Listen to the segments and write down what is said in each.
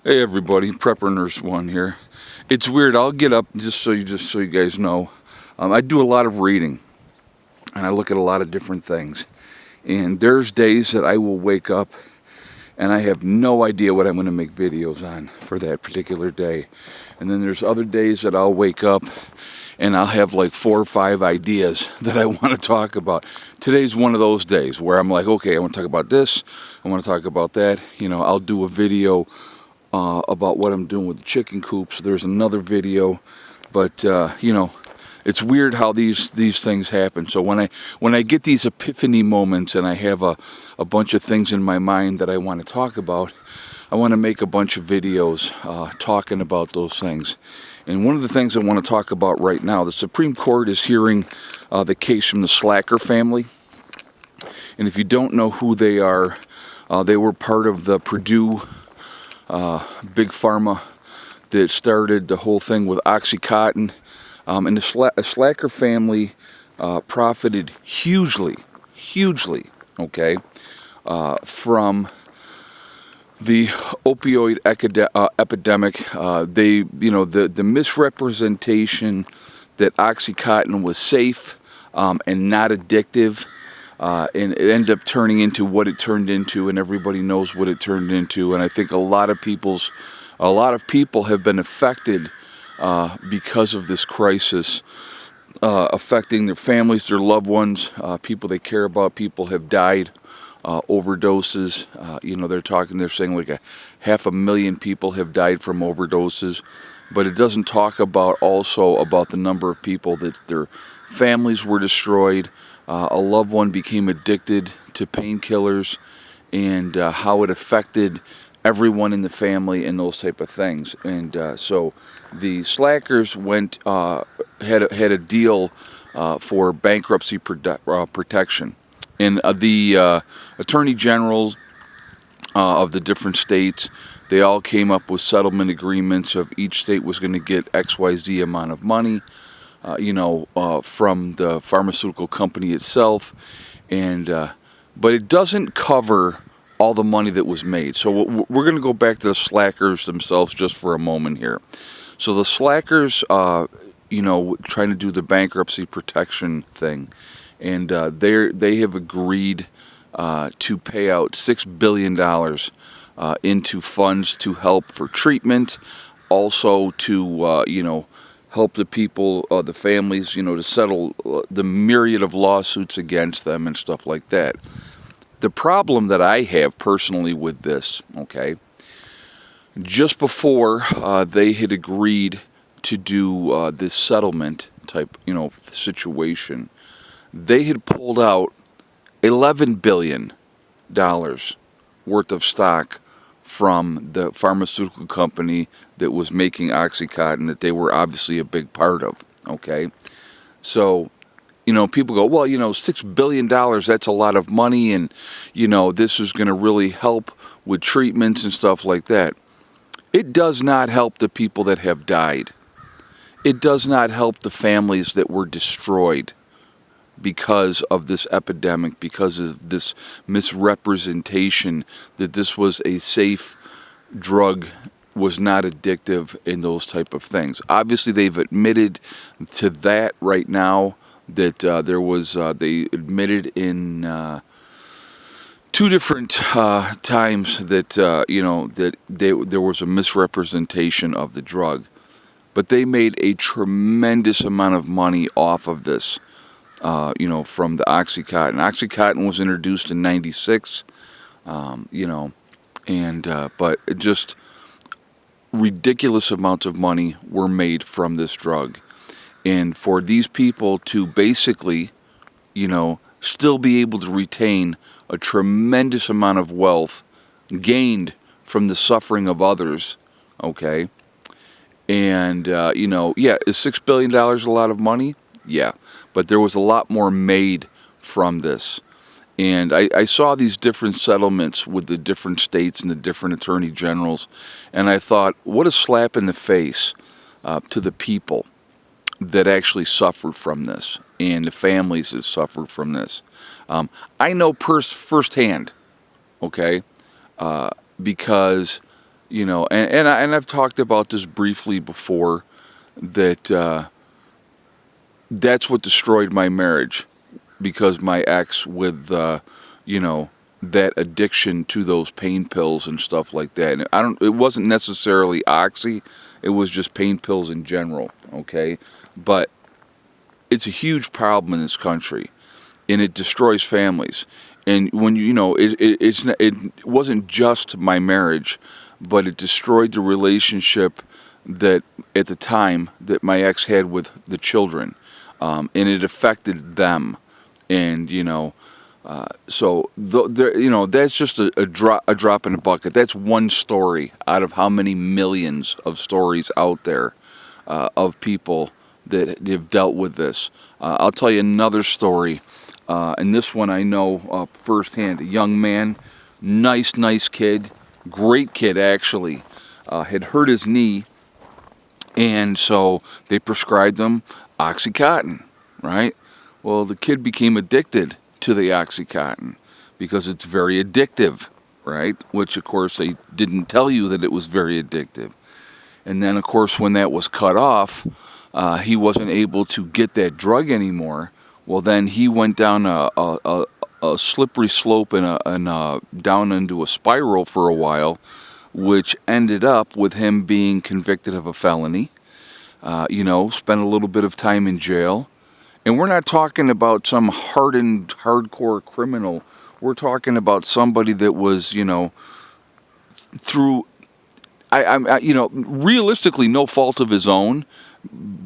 Hey everybody, Prepper Nurse One here. It's weird. I'll get up just so you guys know. I do a lot of reading, and I look at a lot of different things. And there's days that I will wake up, and I have no idea what I'm going to make videos on for that particular day. And then there's other days that I'll wake up, and I'll have like 4 or 5 ideas that I want to talk about. Today's one of those days where I'm like, okay, I want to talk about this. I want to talk about that. I'll do a video about what I'm doing with the chicken coops. There's another video, but it's weird how these things happen. So when I get these epiphany moments and I have a bunch of things in my mind that I want to talk about, I want to make a bunch of videos talking about those things. And one of the things I want to talk about right now, the Supreme Court is hearing the case from the Slacker family. And if you don't know who they are, they were part of the Purdue Big Pharma that started the whole thing with OxyContin. And the Slacker family profited hugely, okay, from the opioid epidemic. The misrepresentation that OxyContin was safe and not addictive. And it ended up turning into what it turned into, and everybody knows what it turned into. And I think a lot of people have been affected because of this crisis, affecting their families, their loved ones, people they care about. People have died, overdoses. They're saying like 500,000 people have died from overdoses, but it doesn't talk about the number of people that their families were destroyed. A loved one became addicted to painkillers, and how it affected everyone in the family and those type of things. And so the Slackers had a deal for bankruptcy protection, and the attorney generals of the different states, they all came up with settlement agreements of each state was going to get XYZ amount of money. From the pharmaceutical company itself, but it doesn't cover all the money that was made. So we're going to go back to the Slackers themselves just for a moment here. So the Slackers, trying to do the bankruptcy protection thing, and they have agreed to pay out $6 billion into funds to help for treatment, also to help the people, the families, to settle the myriad of lawsuits against them and stuff like that. The problem that I have personally with this, okay, just before they had agreed to do this settlement type, situation, they had pulled out $11 billion worth of stock from the pharmaceutical company that was making OxyContin, that they were obviously a big part of, okay? So, people go, well, $6 billion, that's a lot of money, and, this is going to really help with treatments and stuff like that. It does not help the people that have died. It does not help the families that were destroyed because of this epidemic, because of this misrepresentation that this was a safe drug, was not addictive, and those type of things. Obviously, they've admitted to that right now, that they admitted in 2 different times that there was a misrepresentation of the drug. But they made a tremendous amount of money off of this. From the OxyContin. OxyContin was introduced in '96, but just ridiculous amounts of money were made from this drug. And for these people to basically, still be able to retain a tremendous amount of wealth gained from the suffering of others, okay? And, is $6 billion a lot of money? Yeah, but there was a lot more made from this. And I saw these different settlements with the different states and the different attorney generals, and I thought, what a slap in the face to the people that actually suffered from this, and the families that suffered from this. I know firsthand, okay, because And I've talked about this briefly before, that that's what destroyed my marriage, because my ex, with that addiction to those pain pills and stuff like that. And it wasn't necessarily oxy, it was just pain pills in general, okay? But it's a huge problem in this country, and it destroys families. And when it wasn't just my marriage, but it destroyed the relationship that at the time that my ex had with the children, and it affected them. And that's just a drop in the bucket. That's one story out of how many millions of stories out there, of people that have dealt with this. I'll tell you another story, and this one I know firsthand. A young man, nice kid, great kid actually, had hurt his knee, and so they prescribed him Oxycontin, right? Well, the kid became addicted to the Oxycontin because it's very addictive, right? Which, of course, they didn't tell you that it was very addictive. And then, of course, when that was cut off, he wasn't able to get that drug anymore. Well, then he went down a slippery slope and down into a spiral for a while, which ended up with him being convicted of a felony. Spent a little bit of time in jail. And we're not talking about some hardened, hardcore criminal. We're talking about somebody that was, through, realistically, no fault of his own,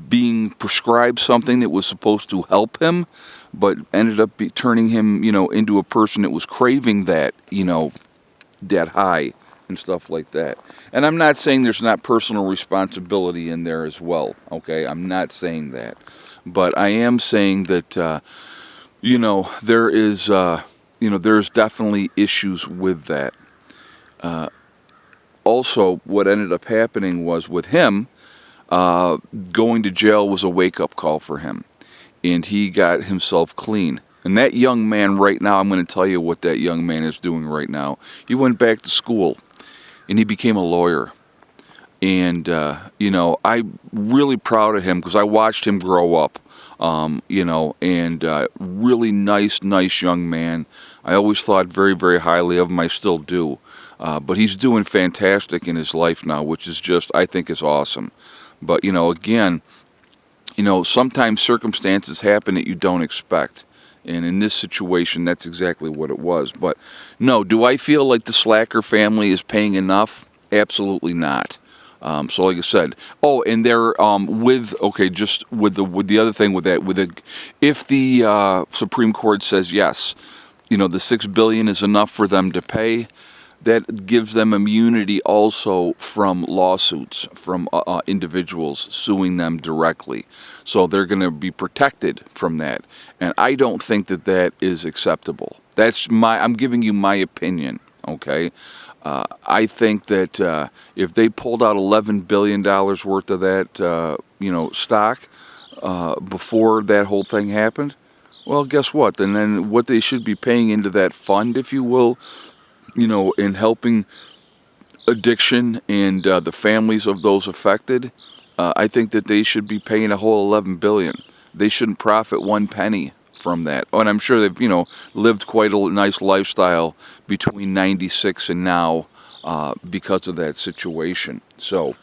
being prescribed something that was supposed to help him, but ended up turning him, into a person that was craving that, that high and stuff like that. And I'm not saying there's not personal responsibility in there as well, okay? I'm not saying that. But I am saying that, there is, there's definitely issues with that. Also, what ended up happening was with him, going to jail was a wake-up call for him. And he got himself clean. And that young man right now, I'm going to tell you what that young man is doing right now. He went back to school, and he became a lawyer. And, I'm really proud of him because I watched him grow up, really nice young man. I always thought very, very highly of him. I still do. But he's doing fantastic in his life now, which is just, I think, is awesome. But, again, sometimes circumstances happen that you don't expect. And in this situation, that's exactly what it was. But, no, do I feel like the Slacker family is paying enough? Absolutely not. So like I said, and they're just with the other thing with that, if the Supreme Court says yes, the $6 billion is enough for them to pay, that gives them immunity also from lawsuits from individuals suing them directly. So they're going to be protected from that, and I don't think that is acceptable. I'm giving you my opinion, okay? I think that if they pulled out $11 billion worth of that, stock before that whole thing happened, well, guess what? And then what they should be paying into that fund, if you will, in helping addiction and the families of those affected, I think that they should be paying a whole $11 billion. They shouldn't profit one penny from that. And I'm sure they've, lived quite a nice lifestyle between 96 and now because of that situation. So,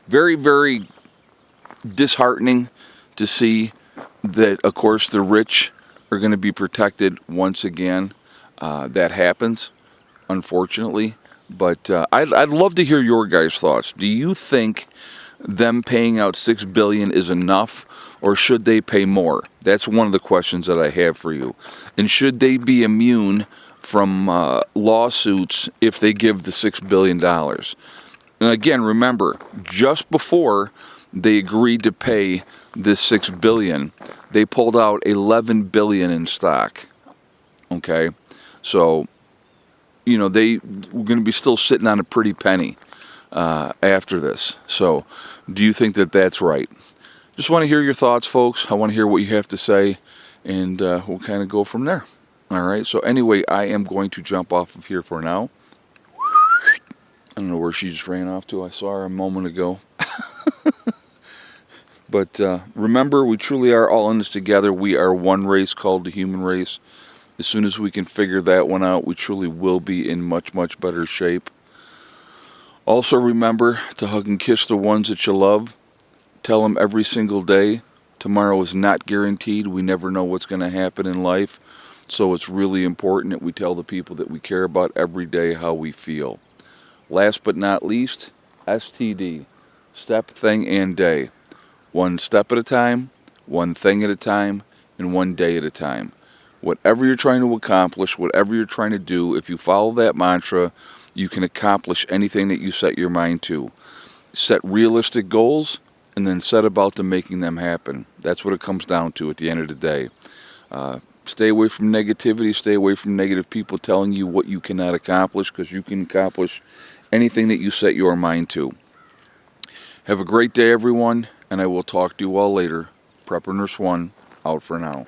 very, very disheartening to see that, of course, the rich are going to be protected once again. That happens, unfortunately. But I'd love to hear your guys' thoughts. Do you think them paying out $6 billion is enough, or should they pay more? That's one of the questions that I have for you. And should they be immune from lawsuits if they give the $6 billion? And again, remember, just before they agreed to pay this $6 billion, they pulled out $11 billion in stock. Okay, so they were going to be still sitting on a pretty penny after this. So, do you think that that's right? Just want to hear your thoughts, folks. I want to hear what you have to say, and we'll kind of go from there. All right. So anyway, I am going to jump off of here for now. I don't know where she just ran off to. I saw her a moment ago. But remember, we truly are all in this together. We are one race called the human race. As soon as we can figure that one out, we truly will be in much, much better shape. Also remember to hug and kiss the ones that you love. Tell them every single day. Tomorrow is not guaranteed. We never know what's going to happen in life. So it's really important that we tell the people that we care about every day how we feel. Last but not least, STD. Step, thing, and day. One step at a time, one thing at a time, and one day at a time. Whatever you're trying to accomplish, whatever you're trying to do, if you follow that mantra, you can accomplish anything that you set your mind to. Set realistic goals, and then set about to making them happen. That's what it comes down to at the end of the day. Stay away from negativity, stay away from negative people telling you what you cannot accomplish, because you can accomplish anything that you set your mind to. Have a great day, everyone, and I will talk to you all later. Prepper Nurse 1, out for now.